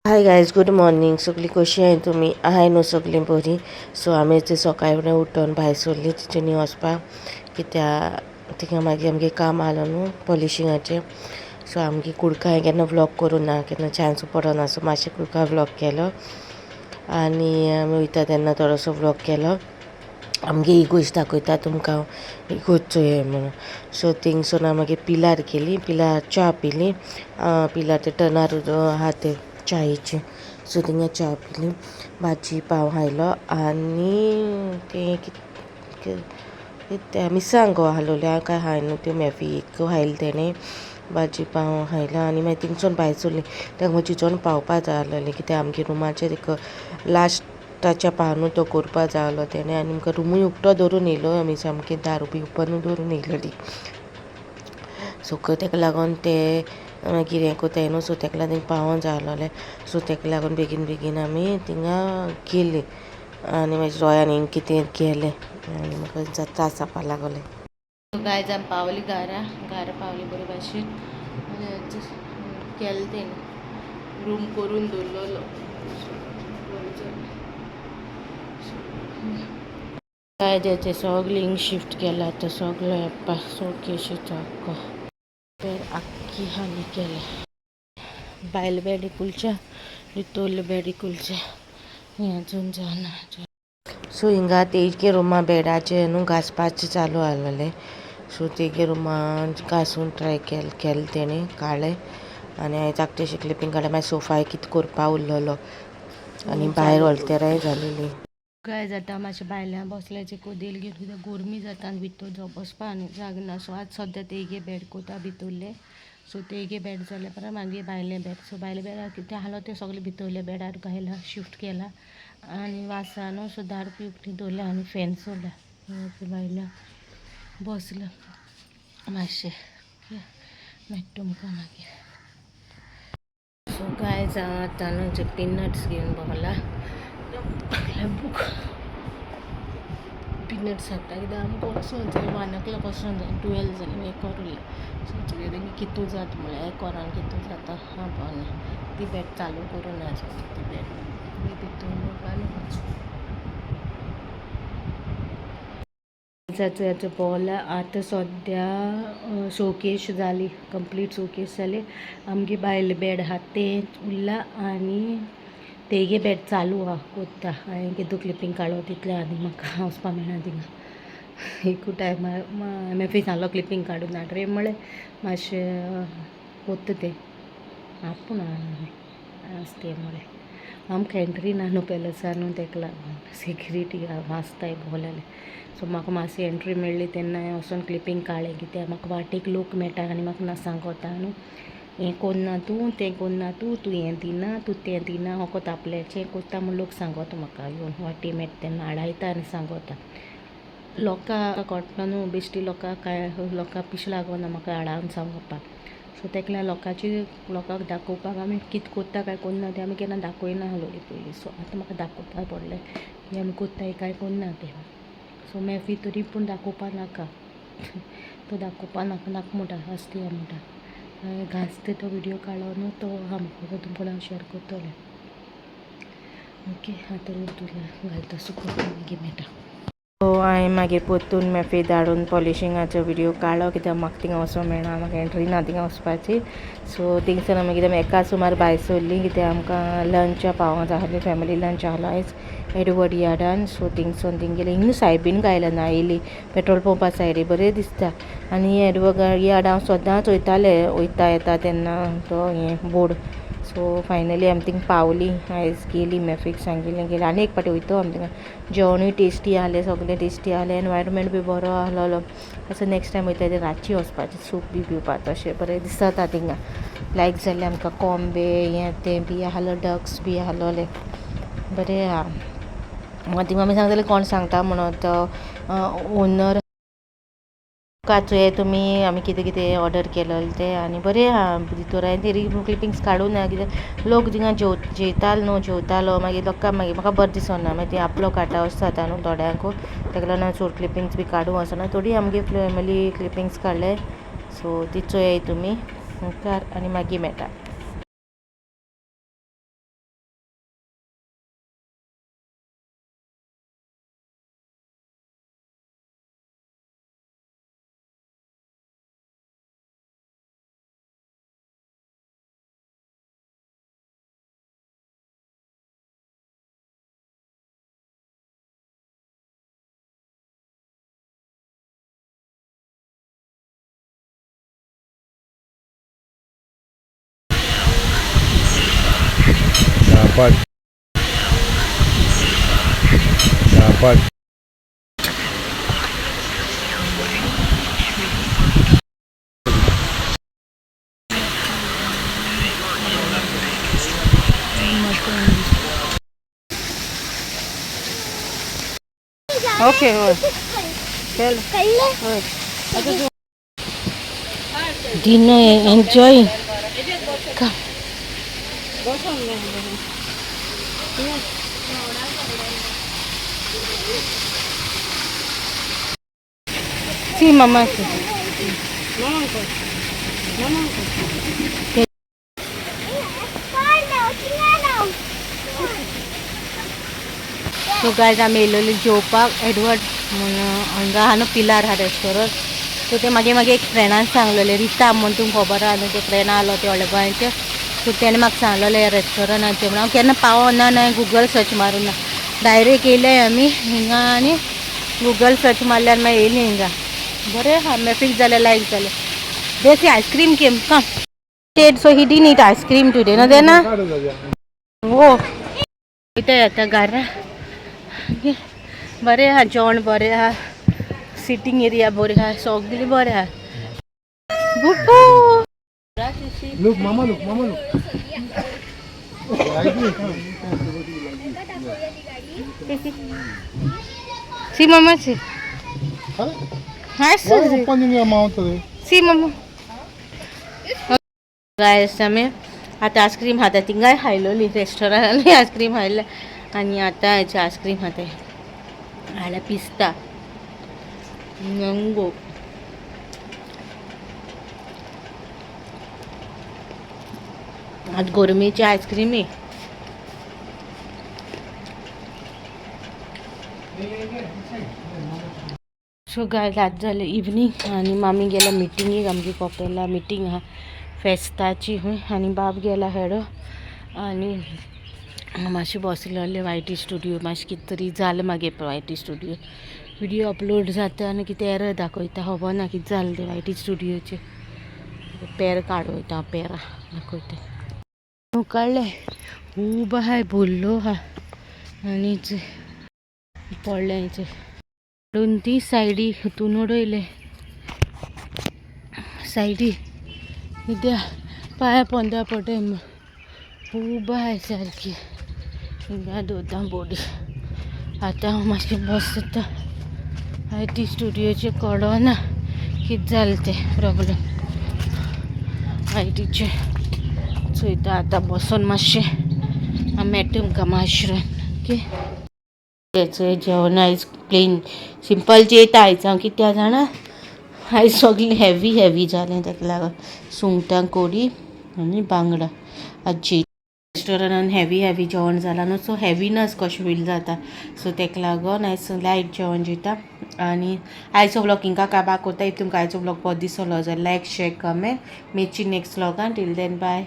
Hi guys, good morning. सगळी कशी आहे तुमी? आहाय न्हू सगळीं बरी? सो आमी ती सकाळी फुडें उठोन भायर सरली तिच्यानी वचपाक, कित्याक थिंगा मागीर आमगे काम आसलो न्हू पॉलिशिंगाचें. सो आमगे कुडका हांवें केन्ना व्लॉग करूं ना, केन्ना चान्स पडना. सो मातशें कुडका व्लॉग केलो आनी आमी वयता तेन्ना थोडोसो व्लॉग केलो. आमगे इगोज दाखयता तुमकां, इगोजचो हें म्हणून. सो थिंगसून हांवें मागीर पिलार गेली, पिलार च्या पिली. पिलार ते टर्नार आहा ते च्यायेची. सो थिंगा च्या पिली, भाजी पाव खायलो आनी ते मिरसांगो आहलोल्यो. हांव कांय खाय न्हू त्यो, मॅफी एक खायली तेणें, भाजी पाव खायलो आनी मागीर थिंगसून भायर सरली. ताका मागीर चिंचोन पावपा जाय आहलोलें, कित्याक आमगे रुमाचेर एक लास्टाच्या पावनू तो करपा जाय आहलो तेणें. आनी आमकां रुमूय उक्तो दवरून येयलो, आमी सामकें दारू बी ओपनूय दवरून येयलोलीं. सो ताका लागून ते मागीर हें कोताय न्हू, सो ताका लागून पावों जाय आहलोलें. सो ताका लागून बेगीन बेगीन आमी थिंगा गेलीं आनी मागीर रोयान हिंग कितें गेलें आनी म्हाका त्रास जावपा लागले. सो गायज आमी पावलीं घरा पावलीं बरे भाशेन. केलें तें रूम करून दवरलेलो. कायद्याचें सगळें हिंग शिफ्ट केलां, आतां सगळें येपा शोकेशीचो आख्खो आख्खी हाली केलें. भायले बेड इकुलचें, भितरले बेड इकुलचें, हें अजून जावना. सो हिंगा तेगे रुमा बेडाचें न्हू घासपाचें चालू आहलोलें. सो तेगे रुमान घासून ट्राय केलें तेणें, काडलें आनी हांवें धाकटें शिकलें पिंग काडलें. मागीर सोफा कितें करपा उरलोलो आनी भायर वॉल्तेराय जालेलीं. काय जाता मातशें भायल्यान बसल्याचें कोदेल घेवन, कित्याक गरमी जाता आनी भितर बसपा आनी जागा ना. सो आज सद्या तेगे बेड कोता भितरले. सो तेगे बेड जाले परत मागीर भायलें बेड. सो भायले बेडार कितें आहलो तें सगळें भितरले बेडार घायला, शिफ्ट केला आनी वासा न्हू. सो दार बी उगडी दवरल्या आनी फॅन चोयला. भायल्या बसला मातशें मागीर तुमकां मागीर. सो गायज हांव आतां न्हू जे पिनट्स घेवन भोंवला. पिनट्स हाडटा कित्याक आमकां वचूंक जाय, 1 o'clock वचूंक जाय, 12 जालें एक वर उरलें. सो तेंगे कितू जाता म्हळ्यार एक वरान कितू जाता हांव ती बेड चालू करून आसा. ती बेड भितर हेचो भोंवला. आतां सद्या शोकेस जाली, कंप्लीट शोकेस जाली. आमगे भायले बेड आहा तें उरला आनी तेगे बेड चालू आहा कोत्ता. हांवें कितू क्लिपींग काडलो तितलें आनी म्हाका वचपा मेळना थिंगा. एकू टायमार हांवें सांगलो क्लिपींग काडून हाड रे म्हळें, मातशें कोत्ता तें आपूण आसता म्हळें. आमकां एंट्री ना न्हू पॅलसार न्हू, ताका लागून सेक्युरिटी वाचताय भोंवलेलें. सो म्हाका मातशी एंट्री मेळ्ळी तेन्ना हांवें वचोन क्लिपींग काडलें, कित्याक म्हाका वाटेक लोक मेळटा आनी म्हाका ना सांगोता न्हू, हें कोन्ना तूं, तें कोन्ना तूं हें दिना, तूं तें दिना, हो कोता आपल्याचें कोत्ता म्हूण लोक सांगोता म्हाका. येवन वाटी मेळटा तेन्ना आडायता आनी सांगोता. लोकांक कळटना न्हू, बेश्टी लोकांक पिश लागोना म्हाका हाडावन सांगोवपाक. सो ताका लागून लोकांक दाखोवपाक आमी कितें कोत्ता काय कोन्ना तें आमी केन्ना दाखयना आहलोलीं पयलीं. सो आतां म्हाका दाखोवपा पडलें की आमी कोत्ताय काय कोन्ना तें. सो मॅफी तरी पूण दाखोवपा नाका, तो दाखोवपा नाका म्हणटा, आसतिया म्हणटा. घासता तो विडियो काडलो न्हू, तो म्हाका तुमकां शेअर करतलें. ओके, आतां घालता सुकून मागीर मेळटा. सो हांवें मागीर परतून मॅफी धाडून पॉलिशिंगाचो विडियो काडलो, कित्याक म्हाका थिंगा वचूंक मेळना, म्हाका एंट्री ना थिंगा वचपाची. सो थिंगसान मागीर आमी एका सुमार भायर सरलीं, कित्याक आमकां लंचा पावों जाय आहलें, फॅमिली लंच आहलो आयज एडवर्ड यार्डान. सो थिंगसून गेलीं. हिंग सायबीन गायला आयली, पेट्रोल पंपा सायडीन बरें दिसता. आनी एडवर्ड यार्ड हांव सदांच वयतालें, वयता येता तेन्ना तो हें बोर्ड. सो फायनली आमी थिंग पावलीं, आयज गेलीं मॅफीक सांगिल्लें गेलीं. आनी एक पाटी वयता आमी थिंगा. जेवणूय टेस्टी आहलें, सगळें टेस्टी आहलें, एनवायरमेंट बी बरो आहलोलो. असो नेक्स्ट टायम वयता तें रातची वचपाचें, सूप बी पिवपाक तशें बरें दिसता थिंगा. लायक जालें आमकां कॉम्बे हें तें बी आहलो, डक्स बी आहलोलें, बरें आहा. थिंगा आमी सांगतालें कोण सांगता म्हणून, तो ओनर काचो हे तुमी आमी कितें कितें ऑर्डर केलोलें तें. आनी बरें आहा भितर. हांवें तरी क्लिपिंग्स काडूं ना, कित्याक लोक थिंगा जेवतालो मागीर लोकांक मागीर म्हाका बरें दिसना. मागीर ती आपलो काडटा अशें जाता न्हू थोड्यांक. ताका लागून हांवें चड क्लिपिंग्स बी काडूं वचना. थोडी आमगे फॅमिली क्लिपिंग्स काडले. सो ती चोयाय तुमी मुखार आनी मागीर मेळटा. दापट दापट ओके होय चल होय डिनर एन्जॉय का see mama see so guys आमी येयलोली जेवपाक एडवर्ड म्हणून हांगा आहा न्हू पिलार हा रेस्टॉरंट सो ते मागे एक फ्रेंडान सांगलेले रिता म्हणून तुमकां खबर आहा न्हू ते फ्रेंड आसलो ते व्हडले गोंयचे सो तेणें म्हाका सांगलेले ह्या रेस्टॉरंटाचें म्हणून हांव केन्ना पावना ना गुगल सर्च मारून ना डायरेक्ट येयले आमी हिंगा आनी गुगल सर्च मारल्यार मागीर येयली हिंगा बरें आहा मागीर फिक्स जालें लायक जालें देसी ice cream came come so he didn't eat ice cream today ना देना वो इथं येता घरा बरें आहा जेवण बरें आहा सिटींग एरिया बरें आहा सगळें बरें आहा बुपू Look, mama look. See mama see Why opening your mouth today? See mama guys आमी आतां आयस्क्रीम खाता थिंगाय खायलोली रेस्टॉरंटांनी आयस्क्रीम खायल्या आनी आतां हेचे आयस्क्रीम खाता हाडल्या पिस्ता मँगो आज गोरमेची आयस्क्रीम आहे सो गायज आज जालें इवनिंग आनी मामी गेल्या मिटिंगेक आमगे कॉपेला मिटींग आहा फेस्ताची हूंय आनी बाब गेला हेडो आनी मातशें बसलेलें वायटी स्टुडियो मातशें कितें तरी जालें मागीर वायटी स्टुडियो विडियो अपलोड जाता आनी कितें एरर दाखयता खबर ना कितें जालें तें वायटी स्टुडियोचें पेर काडूं वयता हांव पेरां दाखयता काडलें खूब आहाय भरलो आहा आनी पडलें हेचें काडून ती सायडी हितून उडयलें सायडी कित्या पांयां पोंदा पडटाय खूब आहाय सारकी हिंगा दोता बॉडी आतां हांव मातशें बसता आय टी स्टुडियोचें कळना कितें जालें तें प्रॉब्लेम आय टीचें चोयता आतां बसून मातशें हांव मेळटा तुमकां माशरून ओके तेचें जेवण आयज प्लेन सिंपल जेयता आयज हांव कित्या जाणा आयज सगळें हेवी जालें ताका लागून सुंगटां कोडी आनी बांगडा आज रेस्टॉरंटान हेवी जेवण जालां न्हू सो हेवीनस कशें फील जाता सो ताका लागून आयज लायट जेवण जेयता आनी आयचो ब्लॉग हिंगा काबार कोता इफ तुमकां आयचो ब्लॉग बरो दिसलो जाल्यार लायक शेअर कमेंट मेची नेक्स्ट ब्लॉगान टील देन बाय